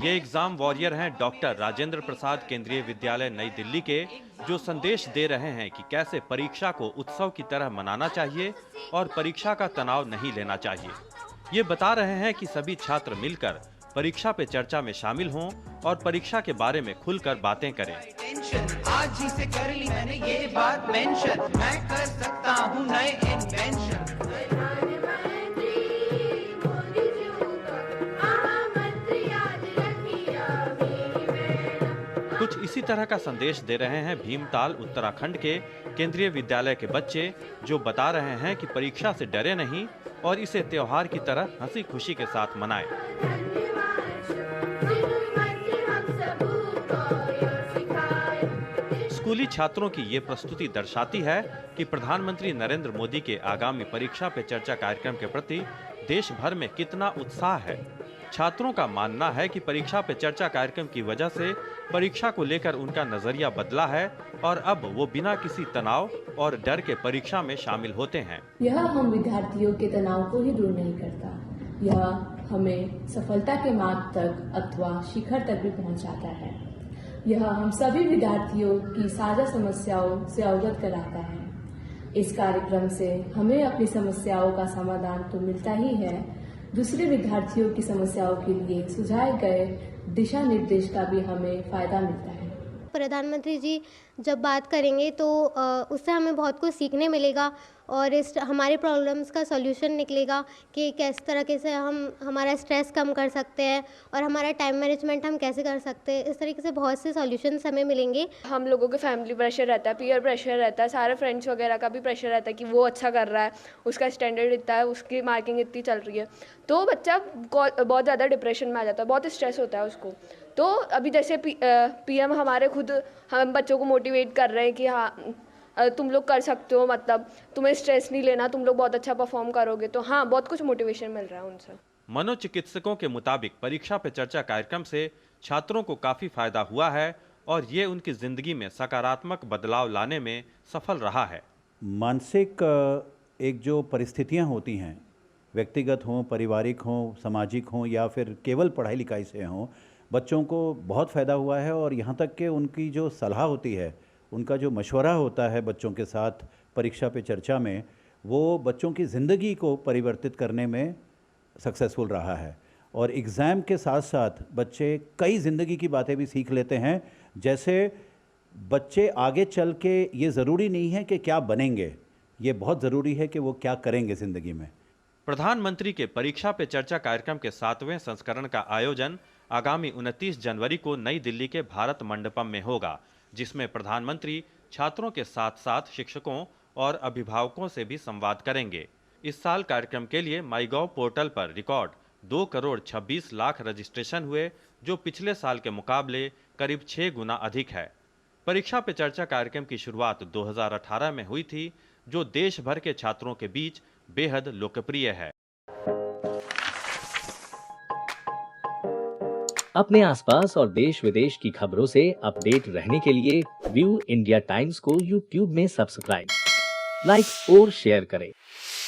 ये exam warrior हैं doctor Rajendra Prasad केंद्रीय विद्यालय नई दिल्ली के, जो संदेश दे रहे हैं कि कैसे परीक्षा को उत्सव की तरह मनाना चाहिए और परीक्षा का तनाव नहीं लेना चाहिए। ये बता रहे हैं कि सभी छात्र मिलकर परीक्षा पे चर्चा में शामिल हों और परीक्षा के बारे में खुलकर बातें करें। आज ही से कर ली मैंने ये बात मेंशन, मैं कर सकता हूँ नए इन्वेंशन। कुछ इसी तरह का संदेश दे रहे हैं भीमताल उत्तराखंड के केंद्रीय विद्यालय के बच्चे, जो बता रहे हैं कि परीक्षा से डरे नहीं और इसे त्योहार की तरह हंसी खुशी के साथ मनाएं। स्कूली छात्रों की ये प्रस्तुति दर्शाती है कि प्रधानमंत्री नरेंद्र मोदी के आगामी परीक्षा पे चर्चा कार्यक्रम के प्रति देश भर में कितना उत्साह है। छात्रों का मानना है कि परीक्षा पे चर्चा कार्यक्रम की वजह से परीक्षा को लेकर उनका नजरिया बदला है और अब वो बिना किसी तनाव और डर के परीक्षा में शामिल होते हैं। यह हम विद्यार्थियों के तनाव को ही दूर नहीं करता, यह हमें सफलता के मार्ग तक अथवा शिखर तक भी पहुंचाता है। यह हम सभी विद्यार्थियों की साझा समस्याओं से अवगत कराता है। इस कार्यक्रम से हमें अपनी समस्याओं का समाधान तो मिलता ही है, दूसरे विद्यार्थियों की समस्याओं के लिए सुझाए गए दिशा निर्देश का भी हमें फायदा मिलता है। प्रधानमंत्री जी जब बात करेंगे तो उससे हमें बहुत कुछ सीखने मिलेगा और इस हमारे प्रॉब्लम्स का सॉल्यूशन निकलेगा कि किस तरीके से हम हमारा स्ट्रेस कम कर सकते हैं और हमारा टाइम मैनेजमेंट हम कैसे कर सकते हैं। इस तरीके से बहुत से सॉल्यूशंस हमें मिलेंगे। हम लोगों के फैमिली प्रेशर रहता है, पीयर प्रेशर रहता है, सारे फ्रेंड्स वगैरह का भी प्रेशर रहता है कि वो अच्छा कर रहा है, उसका स्टैंडर्ड इतना है, उसकी मार्किंग इतनी चल रही है, तो बच्चा बहुत ज़्यादा डिप्रेशन में आ जाता है, बहुत स्ट्रेस होता है उसको। तो अभी जैसे पीएम हमारे खुद हम बच्चों को मोटिवेट कर रहे हैं कि हाँ तुम लोग कर सकते हो, मतलब तुम्हें स्ट्रेस नहीं लेना, तुम लोग बहुत अच्छा परफॉर्म करोगे। तो हाँ, बहुत कुछ मोटिवेशन मिल रहा है उनसे। मनोचिकित्सकों के मुताबिक परीक्षा पे चर्चा कार्यक्रम से छात्रों को काफी फायदा हुआ है और ये उनकी जिंदगी में सकारात्मक बदलाव लाने में सफल रहा है। मानसिक एक जो परिस्थितियां होती हैं, व्यक्तिगत हों, पारिवारिक हों, सामाजिक हों या फिर केवल पढ़ाई लिखाई से हों, बच्चों को बहुत फ़ायदा हुआ है। और यहाँ तक कि उनकी जो सलाह होती है, उनका जो मशवरा होता है बच्चों के साथ परीक्षा पे चर्चा में, वो बच्चों की ज़िंदगी को परिवर्तित करने में सक्सेसफुल रहा है। और एग्ज़ाम के साथ साथ बच्चे कई ज़िंदगी की बातें भी सीख लेते हैं। जैसे बच्चे आगे चल के ये ज़रूरी नहीं है कि क्या बनेंगे, ये बहुत ज़रूरी है कि वो क्या करेंगे ज़िंदगी में। प्रधानमंत्री के परीक्षा पे चर्चा कार्यक्रम के 7वें संस्करण का आयोजन आगामी 29 जनवरी को नई दिल्ली के भारत मंडपम में होगा, जिसमें प्रधानमंत्री छात्रों के साथ साथ शिक्षकों और अभिभावकों से भी संवाद करेंगे। इस साल कार्यक्रम के लिए माईगॉव पोर्टल पर रिकॉर्ड 2 करोड़ 26 लाख रजिस्ट्रेशन हुए, जो पिछले साल के मुकाबले करीब 6 गुना अधिक है। परीक्षा पे चर्चा कार्यक्रम की शुरुआत 2018 में हुई थी, जो देश भर के छात्रों के बीच बेहद लोकप्रिय है। अपने आसपास और देश विदेश की खबरों से अपडेट रहने के लिए व्यू इंडिया टाइम्स को यूट्यूब में सब्सक्राइब, लाइक और शेयर करें।